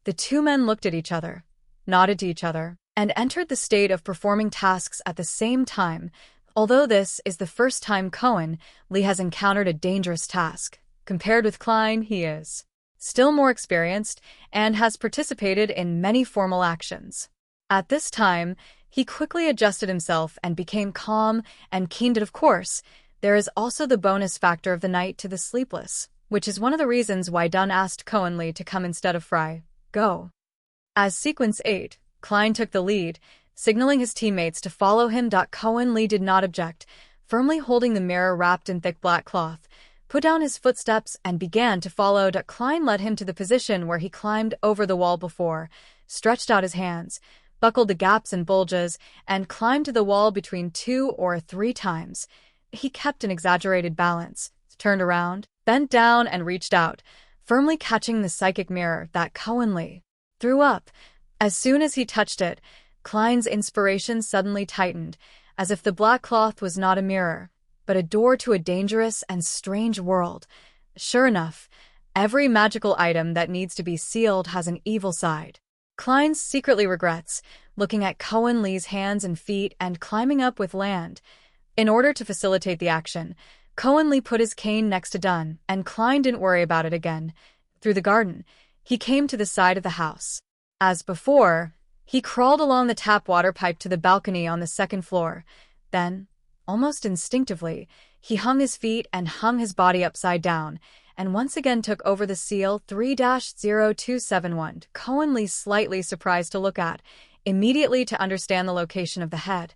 The two men looked at each other, nodded to each other, and entered the state of performing tasks at the same time. Although this is the first time Cohen Lee has encountered a dangerous task, compared with Klein, he is still more experienced and has participated in many formal actions. At this time, he quickly adjusted himself and became calm and keen. Of course, there is also the bonus factor of the night to the sleepless, which is one of the reasons why Dunn asked Cohen Lee to come instead of Fry. Go. As Sequence 8, Klein took the lead, signaling his teammates to follow him. Cohen Lee did not object, firmly holding the mirror wrapped in thick black cloth, put down his footsteps and began to follow. Klein led him to the position where he climbed over the wall before, stretched out his hands, buckled the gaps and bulges, and climbed to the wall between 2 or 3 times. He kept an exaggerated balance, turned around, bent down and reached out, firmly catching the psychic mirror that Cohen Lee threw up. As soon as he touched it, Klein's inspiration suddenly tightened, as if the black cloth was not a mirror, but a door to a dangerous and strange world. Sure enough, every magical item that needs to be sealed has an evil side. Klein secretly regrets looking at Cohen Lee's hands and feet and climbing up with land. In order to facilitate the action, Cohen Lee put his cane next to Dunn, and Klein didn't worry about it again. Through the garden, he came to the side of the house. As before, he crawled along the tap water pipe to the balcony on the 2nd floor. Then, almost instinctively, he hung his feet and hung his body upside down, and once again took over the seal 3-0271. Cohen Lee slightly surprised to look at, immediately to understand the location of the head.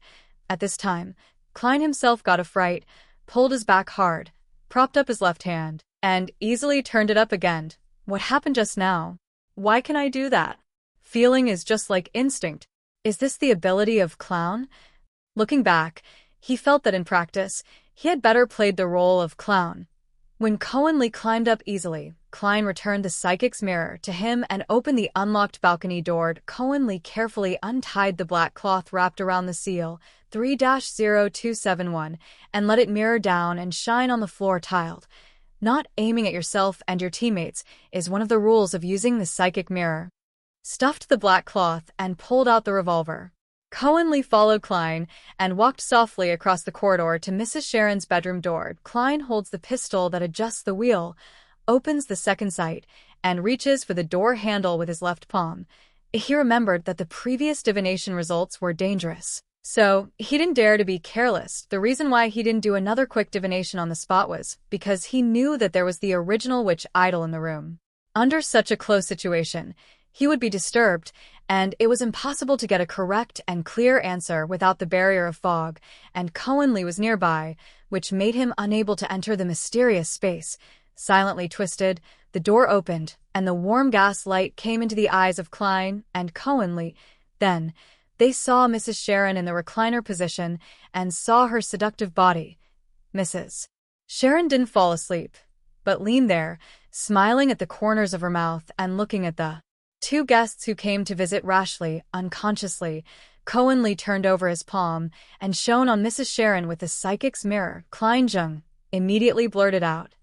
At this time, Klein himself got a fright, pulled his back hard, propped up his left hand, and easily turned it up again. What happened just now? Why can I do that? Feeling is just like instinct. Is this the ability of clown? Looking back, he felt that in practice, he had better played the role of clown. When Cohen Lee climbed up easily, Klein returned the psychic's mirror to him and opened the unlocked balcony door. Cohen Lee carefully untied the black cloth wrapped around the seal 3-0271 and let it mirror down and shine on the floor tiled. Not aiming at yourself and your teammates is one of the rules of using the psychic mirror. Stuffed the black cloth and pulled out the revolver. Cohen Lee followed Klein and walked softly across the corridor to Mrs. Sharon's bedroom door. Klein holds the pistol that adjusts the wheel, opens the second sight, and reaches for the door handle with his left palm. He remembered that the previous divination results were dangerous, so he didn't dare to be careless. The reason why he didn't do another quick divination on the spot was because he knew that there was the original witch idol in the room. Under such a close situation, he would be disturbed, and it was impossible to get a correct and clear answer without the barrier of fog, and Cohen Lee was nearby, which made him unable to enter the mysterious space. Silently twisted, the door opened, and the warm gas light came into the eyes of Klein and Cohen Lee. Then, they saw Mrs. Sharon in the recliner position and saw her seductive body. Mrs. Sharon didn't fall asleep, but leaned there, smiling at the corners of her mouth and looking at the 2 guests who came to visit rashly, unconsciously. Cohen Lee turned over his palm and shone on Mrs. Sharon with the psychic's mirror. Klein Jung immediately blurted out,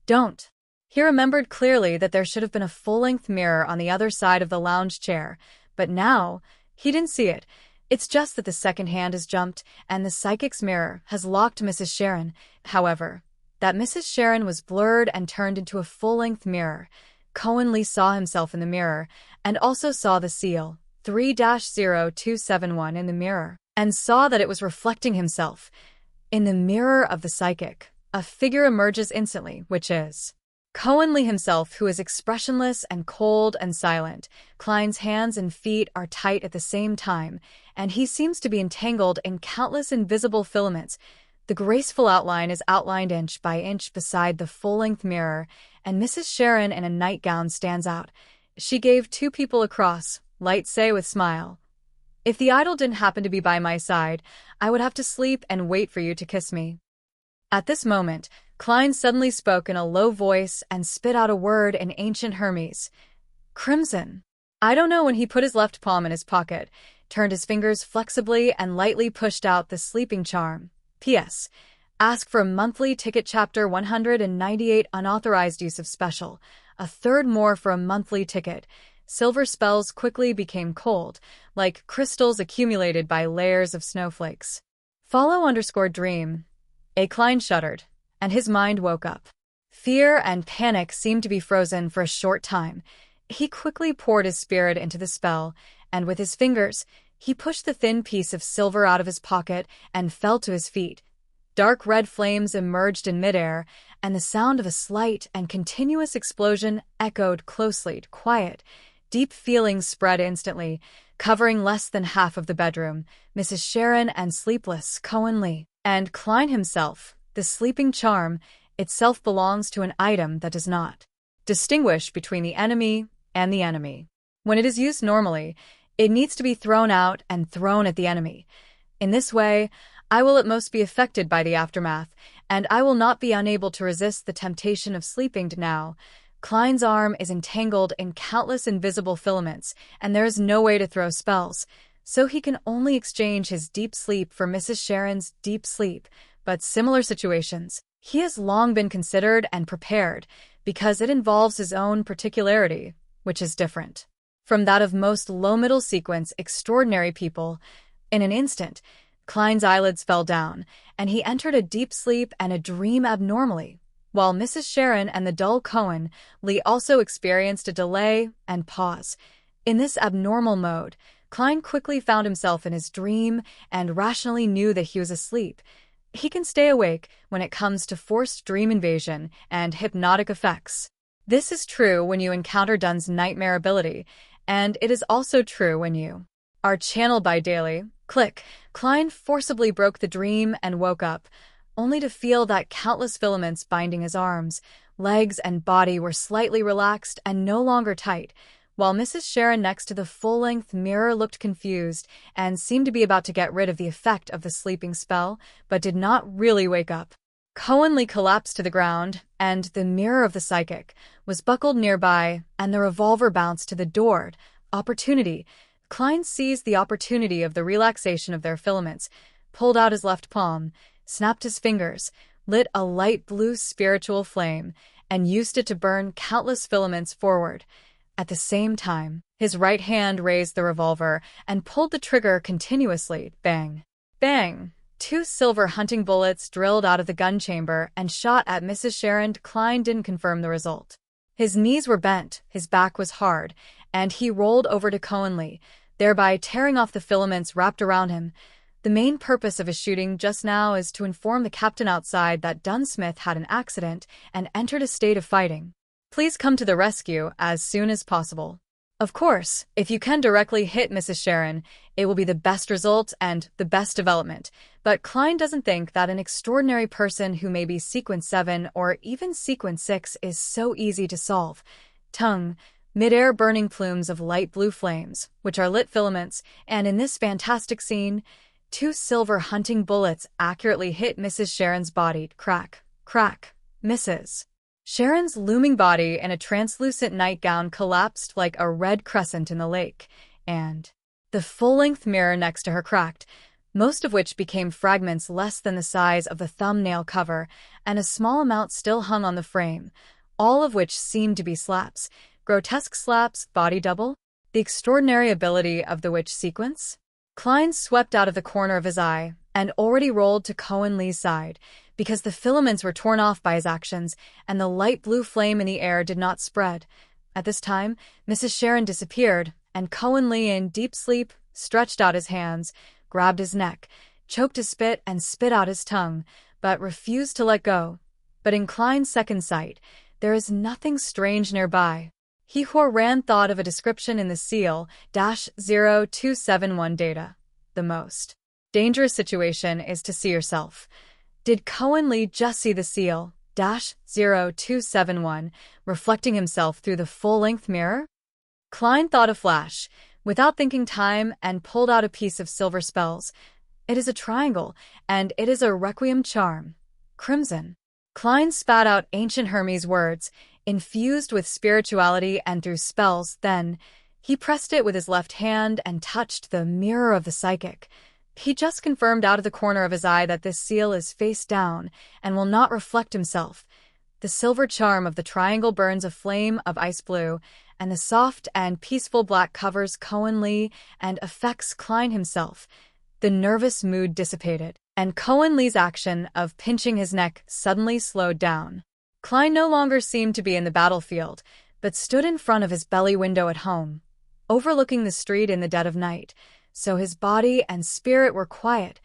"Don't." He remembered clearly that there should have been a full-length mirror on the other side of the lounge chair, but now he didn't see it. It's just that the second hand has jumped and the psychic's mirror has locked Mrs. Sharon. However, that Mrs. Sharon was blurred and turned into a full-length mirror. Cohen Lee saw himself in the mirror, and also saw the seal 3-0271 in the mirror, and saw that it was reflecting himself. In the mirror of the psychic, a figure emerges instantly, which is Cohen Lee himself, who is expressionless and cold and silent. Klein's hands and feet are tight at the same time, and he seems to be entangled in countless invisible filaments. The graceful outline is outlined inch by inch beside the full-length mirror, and Mrs. Sharon in a nightgown stands out. She gave 2 people across, light say with smile. "If the idol didn't happen to be by my side, I would have to sleep and wait for you to kiss me." At this moment, Klein suddenly spoke in a low voice and spit out a word in ancient Hermes. "Crimson." I don't know when he put his left palm in his pocket, turned his fingers flexibly and lightly pushed out the sleeping charm. P.S. Ask for a monthly ticket. Chapter 198 Unauthorized use of special. A third more for a monthly ticket. Silver spells quickly became cold, like crystals accumulated by layers of snowflakes. Follow_dream. A Klein shuddered, and his mind woke up. Fear and panic seemed to be frozen for a short time. He quickly poured his spirit into the spell, and with his fingers, he pushed the thin piece of silver out of his pocket and fell to his feet. Dark red flames emerged in midair, and the sound of a slight and continuous explosion echoed closely. Quiet, deep feelings spread instantly. covering less than half of the bedroom, Mrs. Sharon and sleepless Cohen Lee. And Klein himself, the sleeping charm, itself belongs to an item that does not distinguish between the enemy and the enemy. When it is used normally, it needs to be thrown out and thrown at the enemy. In this way, I will at most be affected by the aftermath, and I will not be unable to resist the temptation of sleeping now. Klein's arm is entangled in countless invisible filaments, and there is no way to throw spells, so he can only exchange his deep sleep for Mrs. Sharon's deep sleep. But similar situations, he has long been considered and prepared, because it involves his own particularity, which is different from that of most low-middle sequence extraordinary people. In an instant, Klein's eyelids fell down, and he entered a deep sleep and a dream abnormally, while Mrs. Sharon and the dull Cohen Lee also experienced a delay and pause. In this abnormal mode, Klein quickly found himself in his dream and rationally knew that he was asleep. He can stay awake when it comes to forced dream invasion and hypnotic effects. This is true when you encounter Dunn's nightmare ability, and it is also true when you are channeled by daily. Click. Klein forcibly broke the dream and woke up, only to feel that countless filaments binding his arms, legs, and body were slightly relaxed and no longer tight, while Mrs. Sharon next to the full-length mirror looked confused and seemed to be about to get rid of the effect of the sleeping spell, but did not really wake up. Cohen Lee collapsed to the ground, and the mirror of the psychic was buckled nearby, and the revolver bounced to the door. Opportunity. Klein seized the opportunity of the relaxation of their filaments, pulled out his left palm, snapped his fingers, lit a light blue spiritual flame, and used it to burn countless filaments forward. At the same time, his right hand raised the revolver and pulled the trigger continuously. Bang! Bang! 2 silver hunting bullets drilled out of the gun chamber and shot at Mrs. Sharon. Klein didn't confirm the result. His knees were bent, his back was hard, and he rolled over to Cohen Lee, thereby tearing off the filaments wrapped around him. The main purpose of his shooting just now is to inform the captain outside that Dunn Smith had an accident and entered a state of fighting. Please come to the rescue as soon as possible. Of course, if you can directly hit Mrs. Sharon, it will be the best result and the best development, but Klein doesn't think that an extraordinary person who may be Sequence 7 or even Sequence 6 is so easy to solve. Tongue. Mid-air burning plumes of light blue flames, which are lit filaments, and in this fantastic scene, 2 silver hunting bullets accurately hit Mrs. Sharon's body. Crack, crack, Mrs. Sharon's looming body in a translucent nightgown collapsed like a red crescent in the lake, and the full-length mirror next to her cracked, most of which became fragments less than the size of the thumbnail cover, and a small amount still hung on the frame, all of which seemed to be slaps. Grotesque slaps, body double? The extraordinary ability of the witch sequence? Klein swept out of the corner of his eye and already rolled to Cohen Lee's side, because the filaments were torn off by his actions and the light blue flame in the air did not spread. At this time, Mrs. Sharon disappeared, and Cohen Lee, in deep sleep, stretched out his hands, grabbed his neck, choked his spit and spit out his tongue, but refused to let go. But in Klein's second sight, there is nothing strange nearby. He ran thought of a description in the seal-0271 data. The most dangerous situation is to see yourself. Did Cohen Lee just see the seal-0271 reflecting himself through the full-length mirror? Klein thought a flash, without thinking time, and pulled out a piece of silver spells. It is a triangle, and it is a requiem charm. Crimson. Klein spat out ancient Hermes words, infused with spirituality and through spells. Then, he pressed it with his left hand and touched the mirror of the psychic. He just confirmed out of the corner of his eye that this seal is face down and will not reflect himself. The silver charm of the triangle burns a flame of ice blue, and the soft and peaceful black covers Cohen Lee and affects Klein himself. The nervous mood dissipated, and Cohen Lee's action of pinching his neck suddenly slowed down. Klein no longer seemed to be in the battlefield, but stood in front of his belly window at home, overlooking the street in the dead of night, so his body and spirit were quiet.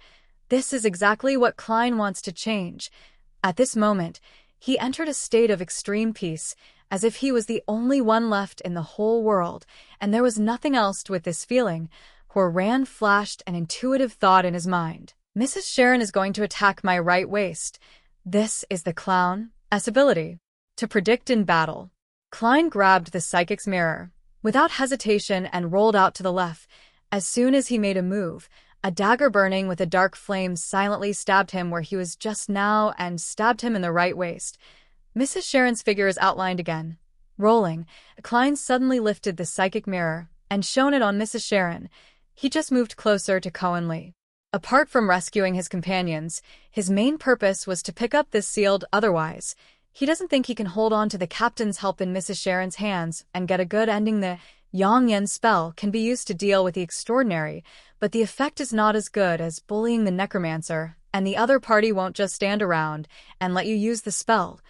This is exactly what Klein wants to change. At this moment, He entered a state of extreme peace, as if he was the only one left in the whole world, and there was nothing else with this feeling. Horan flashed an intuitive thought in his mind. Mrs. Sharon is going to attack my right waist. This is the clown's ability to predict in battle. Klein grabbed the psychic's mirror without hesitation and rolled out to the left. As soon as he made a move, a dagger burning with a dark flame silently stabbed him where he was just now and stabbed him in the right waist. Mrs. Sharon's figure is outlined again. Rolling, Klein suddenly lifted the psychic mirror and shone it on Mrs. Sharon. He just moved closer to Cohen Lee. Apart from rescuing his companions, his main purpose was to pick up this sealed otherwise. He doesn't think he can hold on to the captain's help in Mrs. Sharon's hands and get a good ending. The Yang Yen spell can be used to deal with the extraordinary, but the effect is not as good as bullying the necromancer, and the other party won't just stand around and let you use the spell.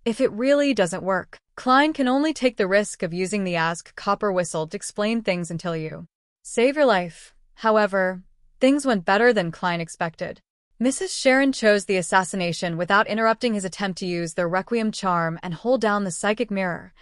If it really doesn't work, Klein can only take the risk of using the Ask Copper Whistle to explain things until you save your life. However, things went better than Klein expected. Mrs. Sharon chose the assassination without interrupting his attempt to use the Requiem charm and hold down the psychic mirror.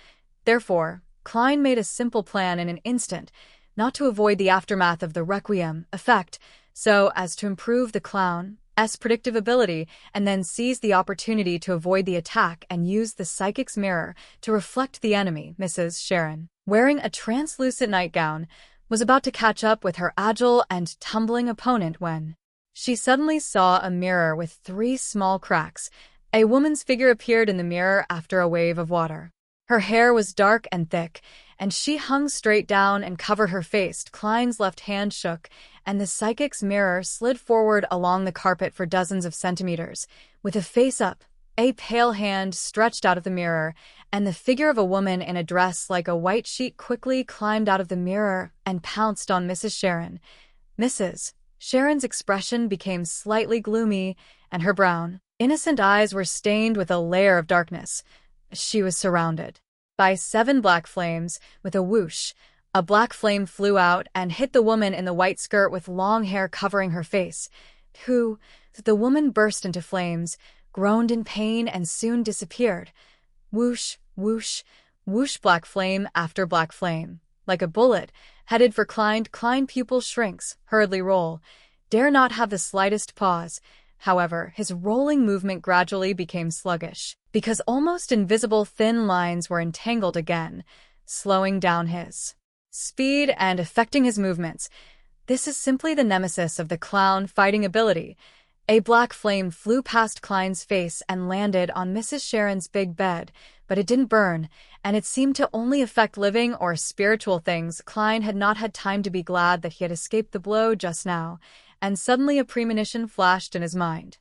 Therefore, Klein made a simple plan in an instant, not to avoid the aftermath of the Requiem effect, so as to improve the clown's predictive ability, and then seize the opportunity to avoid the attack and use the psychic's mirror to reflect the enemy. Mrs. Sharon, wearing a translucent nightgown, was about to catch up with her agile and tumbling opponent when she suddenly saw a mirror with 3 small cracks. A woman's figure appeared in the mirror after a wave of water. Her hair was dark and thick, and she hung straight down and covered her face. Klein's left hand shook, and the psychic's mirror slid forward along the carpet for dozens of centimeters. With a face up, a pale hand stretched out of the mirror, and the figure of a woman in a dress like a white sheet quickly climbed out of the mirror and pounced on Mrs. Sharon. Mrs. Sharon's expression became slightly gloomy, and her brown, innocent eyes were stained with a layer of darkness. She was surrounded by 7 black flames. With a whoosh, a black flame flew out and hit the woman in the white skirt with long hair covering her face. The woman burst into flames, groaned in pain, and soon disappeared. Whoosh, whoosh, whoosh, black flame after black flame. Like a bullet, headed for Klein. Klein pupil shrinks, hurriedly roll. Dare not have the slightest pause. However, his rolling movement gradually became sluggish, because almost invisible thin lines were entangled again, slowing down his speed and affecting his movements. This is simply the nemesis of the clown fighting ability. A black flame flew past Klein's face and landed on Mrs. Sharon's big bed, but it didn't burn, and it seemed to only affect living or spiritual things. Klein had not had time to be glad that he had escaped the blow just now, and suddenly a premonition flashed in his mind.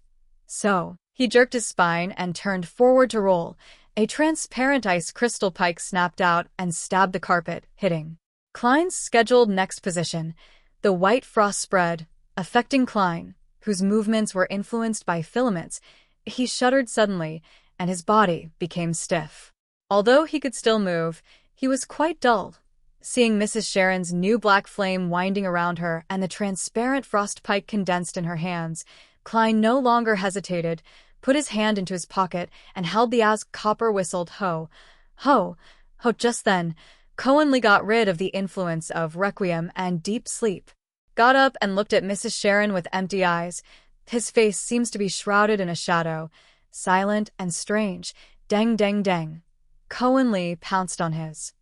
So, he jerked his spine and turned forward to roll. A transparent ice crystal pike snapped out and stabbed the carpet, hitting Klein's scheduled next position. The white frost spread, affecting Klein, whose movements were influenced by filaments. He shuddered suddenly, and his body became stiff. Although he could still move, he was quite dulled. Seeing Mrs. Sharon's new black flame winding around her and the transparent frost pike condensed in her hands, Klein no longer hesitated, put his hand into his pocket, and held the Ask Copper whistled ho, ho, ho. Just then, Cohen Lee got rid of the influence of Requiem and deep sleep, got up and looked at Mrs. Sharon with empty eyes. His face seems to be shrouded in a shadow, silent and strange. Dang, dang, dang. Cohen Lee pounced on his